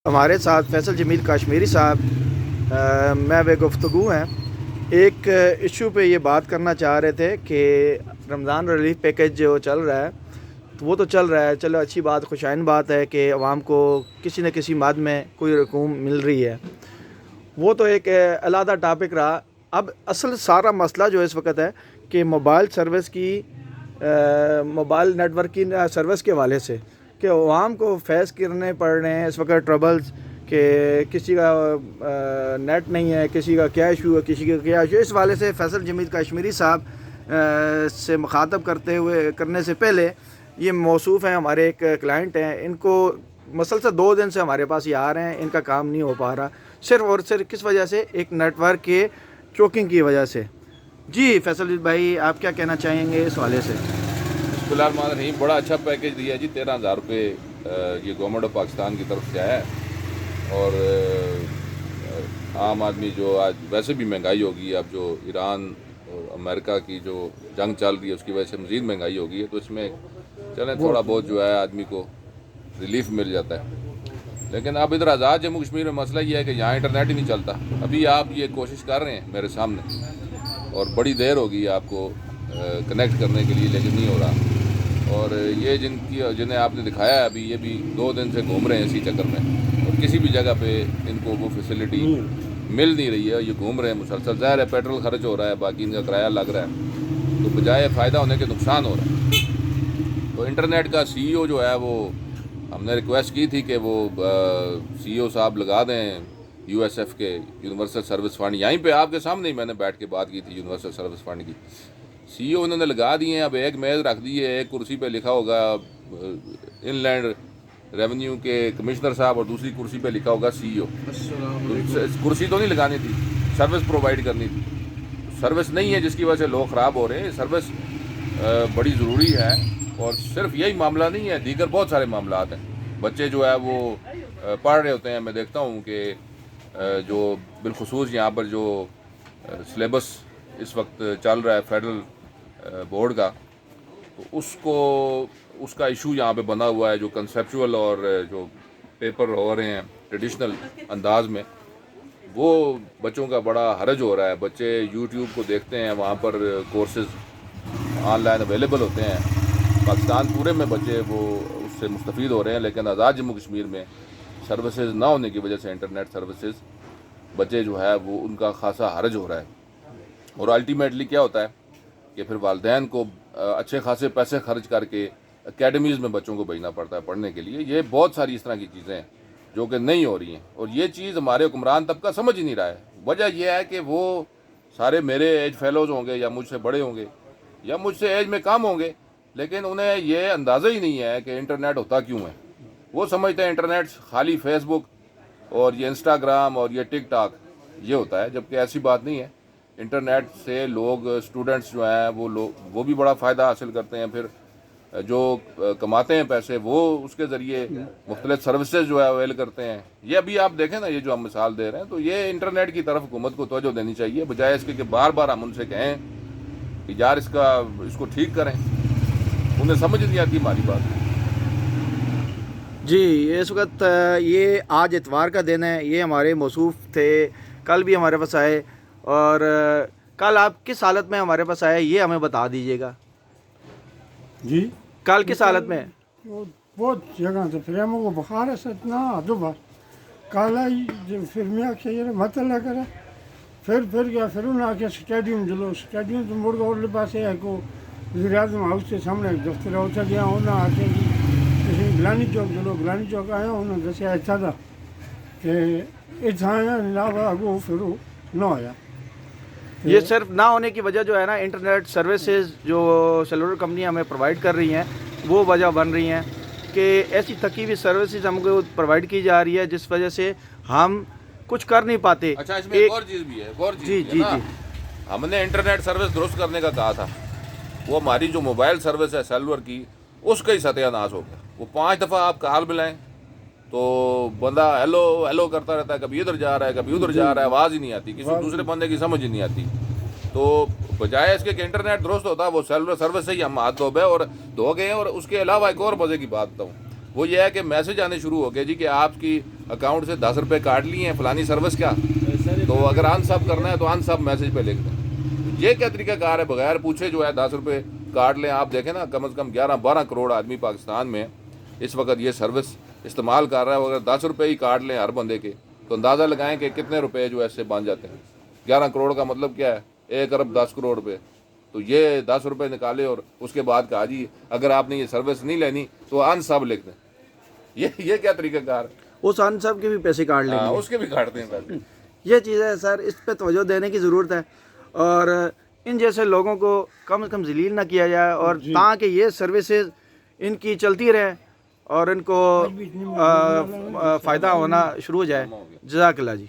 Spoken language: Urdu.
ہمارے ساتھ فیصل جمیل کاشمیری صاحب میں بے گفتگو ہیں. ایک ایشو پہ یہ بات کرنا چاہ رہے تھے کہ رمضان ریلیف پیکیج جو چل رہا ہے تو وہ تو چل رہا ہے. چلو اچھی بات، خوشائن بات ہے کہ عوام کو کسی نہ کسی مد میں کوئی رقوم مل رہی ہے. وہ تو ایک علیحدہ ٹاپک رہا. اب اصل سارا مسئلہ جو اس وقت ہے کہ موبائل سروس کی موبائل نیٹ ورک کی سروس کے حوالے سے کہ عوام کو فیس کرنے پڑ رہے ہیں اس وقت ٹربلز کہ کسی کا نیٹ نہیں ہے، کسی کا کیا ایشو ہے، کسی کا کیا ایشو ہے. اس حوالے سے فیصل جمیل کاشمیری صاحب سے مخاطب کرنے سے پہلے، یہ موصوف ہیں، ہمارے ایک کلائنٹ ہیں، ان کو مسلسل 2 دن سے ہمارے پاس یہ آ رہے ہیں. ان کا کام نہیں ہو پا رہا صرف اور صرف کس وجہ سے؟ ایک نیٹ ورک کے چوکنگ کی وجہ سے. جی فیصل بھائی، آپ کیا کہنا چاہیں گے اس حوالے سے؟ بسم اللہ الرحمن الرحیم. بڑا اچھا پیکیج دیا جی. 13,000 روپے یہ گورنمنٹ آف پاکستان کی طرف سے آیا ہے. اور عام آدمی جو آج ویسے بھی مہنگائی ہوگی، اب جو ایران اور امریکہ کی جو جنگ چل رہی ہے اس کی وجہ سے مزید مہنگائی ہوگی ہے، تو اس میں چلیں تھوڑا بہت جو ہے آدمی کو ریلیف مل جاتا ہے. لیکن اب ادھر آزاد جموں کشمیر میں مسئلہ یہ ہے کہ یہاں انٹرنیٹ ہی نہیں چلتا. ابھی آپ یہ کوشش کر رہے ہیں میرے سامنے اور بڑی دیر ہوگی آپ کو کنیکٹ کرنے کے لیے، لیکن نہیں ہو رہا. اور یہ جنہیں آپ نے دکھایا ہے ابھی، یہ بھی 2 دن سے گھوم رہے ہیں اسی چکر میں، اور کسی بھی جگہ پہ ان کو وہ فیسلٹی مل نہیں رہی ہے. یہ گھوم رہے ہیں مسلسل. ظاہر ہے پیٹرول خرچ ہو رہا ہے، باقی ان کا کرایہ لگ رہا ہے، تو بجائے فائدہ ہونے کے نقصان ہو رہا ہے. تو انٹرنیٹ کا سی ای او جو ہے، وہ ہم نے ریکویسٹ کی تھی کہ وہ سی ای او صاحب لگا دیں یو ایس ایف کے، یونیورسل سروس فنڈ. یہیں پہ آپ کے سامنے ہی میں نے بیٹھ کے بات کی تھی یونیورسل سروس فنڈ کی. سی ای او انہوں نے لگا دیے ہیں. اب ایک میز رکھ دی ہے، ایک کرسی پہ لکھا ہوگا ان لینڈ ریونیو کے کمشنر صاحب، اور دوسری کرسی پہ لکھا ہوگا سی ای او. کرسی تو نہیں لگانی تھی، سروس پرووائڈ کرنی تھی. سروس نہیں ہے جس کی وجہ سے لوگ خراب ہو رہے ہیں. سروس بڑی ضروری ہے، اور صرف یہی معاملہ نہیں ہے، دیگر بہت سارے معاملات ہیں. بچے جو ہے وہ پڑھ رہے ہوتے ہیں. میں دیکھتا ہوں کہ جو بالخصوص یہاں پر جو سلیبس اس وقت چل رہا ہے فیڈرل بورڈ کا، تو اس کا ایشو یہاں پہ بنا ہوا ہے. جو کنسیپچول اور جو پیپر ہو رہے ہیں ٹریڈیشنل انداز میں، وہ بچوں کا بڑا حرج ہو رہا ہے. بچے یوٹیوب کو دیکھتے ہیں، وہاں پر کورسز آن لائن اویلیبل ہوتے ہیں. پاکستان پورے میں بچے وہ اس سے مستفید ہو رہے ہیں، لیکن آزاد جموں کشمیر میں سروسز نہ ہونے کی وجہ سے، انٹرنیٹ سروسز، بچے جو ہے وہ ان کا خاصا حرج ہو رہا ہے. اور الٹیمیٹلی کیا ہوتا ہے کہ پھر والدین کو اچھے خاصے پیسے خرچ کر کے اکیڈمیز میں بچوں کو بھیجنا پڑتا ہے پڑھنے کے لیے. یہ بہت ساری اس طرح کی چیزیں ہیں جو کہ نہیں ہو رہی ہیں، اور یہ چیز ہمارے حکمران طبقہ سمجھ ہی نہیں رہا ہے. وجہ یہ ہے کہ وہ سارے میرے ایج فیلوز ہوں گے، یا مجھ سے بڑے ہوں گے، یا مجھ سے ایج میں کم ہوں گے، لیکن انہیں یہ اندازہ ہی نہیں ہے کہ انٹرنیٹ ہوتا کیوں ہے. وہ سمجھتے ہیں انٹرنیٹ خالی فیس بک اور یہ انسٹاگرام اور یہ ٹک ٹاک یہ ہوتا ہے، جبکہ ایسی بات نہیں ہے. انٹرنیٹ سے لوگ، اسٹوڈنٹس جو ہیں وہ بھی بڑا فائدہ حاصل کرتے ہیں. پھر جو کماتے ہیں پیسے، وہ اس کے ذریعے مختلف سروسز جو ہے اویل کرتے ہیں. یہ ابھی آپ دیکھیں نا، یہ جو ہم مثال دے رہے ہیں، تو یہ انٹرنیٹ کی طرف حکومت کو توجہ دینی چاہیے، بجائے اس کے کہ بار بار ہم ان سے کہیں کہ یار اس کو ٹھیک کریں. انہیں سمجھ نہیں آتی ہماری بات. جی اس وقت یہ آج اتوار کا دن ہے، یہ ہمارے موصوف تھے، کل بھی ہمارے پاس آئے، اور کل آپ کس حالت میں ہمارے پاس آئے یہ ہمیں بتا دیجیے گا. جی کل کس حالت میں؟ بہت جگہ سے پھر ہم کو بخار ہے ستنا دوبار کالا پھر میں آخیا مت اللہ کرے. پھر گیا، پھر انہیں آخیا اسٹیڈیم چلو. اسٹیڈیم تو مڑ گیا پاس ہے کو وزیر اعظم ہاؤس کے سامنے دفتر ہے، اتنے گیا. انہیں آخیا جی تھی گلانی چوک چلو. گلانی چوک آیا، انہوں نے دسیا اتنا تھا کہ اتنا آیا علاوہ اگو پھر نہ آیا. یہ صرف نہ ہونے کی وجہ جو ہے نا، انٹرنیٹ سروسز جو سیلولر کمپنیاں ہمیں پرووائڈ کر رہی ہیں وہ وجہ بن رہی ہیں کہ ایسی تھکی ہوئی سروسز ہم کو پرووائڈ کی جا رہی ہے جس وجہ سے ہم کچھ کر نہیں پاتے. اچھا، اس میں ایک اور چیز بھی ہے، جی جی جی ہم نے انٹرنیٹ سروس درست کرنے کا کہا تھا. وہ ہماری جو موبائل سروس ہے سیلولر کی، اس کا ہی ستیہ ناش ہو گیا. وہ 5 دفعہ آپ کال ملائیں تو بندہ ہیلو ہیلو کرتا رہتا ہے، کبھی ادھر جا رہا ہے کبھی ادھر جا رہا ہے، آواز ہی نہیں آتی، کسی دوسرے بندے کی سمجھ ہی نہیں آتی. تو بجائے اس کے کہ انٹرنیٹ درست ہوتا، وہ سیلولر سروس سے ہی ہم ہاتھ دھو گئے. اور اس کے علاوہ ایک اور مزے کی بات بتاؤں وہ یہ ہے کہ میسج آنے شروع ہو گئے جی کہ آپ کی اکاؤنٹ سے 10 روپے کاٹ لیے ہیں فلانی سروس کیا، تو اگر ان سب کرنا ہے تو ان سب میسج پہ لکھ دیں. یہ کیا طریقہ کار ہے، بغیر پوچھے جو ہے 10 روپے کاٹ لیں. آپ دیکھیں نا کم از کم 11-12 کروڑ آدمی پاکستان میں اس وقت یہ سروس استعمال کر رہا ہے. اگر 10 روپے ہی کاٹ لیں ہر بندے کے تو اندازہ لگائیں کہ کتنے روپے جو ایسے بن جاتے ہیں. 11 کروڑ کا مطلب کیا ہے، 1 ارب 10 کروڑ روپے. تو یہ 10 روپے نکالے اور اس کے بعد کہا جی اگر آپ نے یہ سروس نہیں لینی تو ان سب لکھ دیں. یہ کیا طریقہ کار ہے؟ اس ان سب کے بھی پیسے کاٹ لیں گے. اس کے بھی کاٹتے ہیں پیسے. یہ چیز ہے سر، اس پہ توجہ دینے کی ضرورت ہے اور ان جیسے لوگوں کو کم از کم ذلیل نہ کیا جائے اور تاکہ یہ سروسز ان کی چلتی رہیں اور ان کو فائدہ ہونا شروع ہو جائے. جزاک اللہ جی.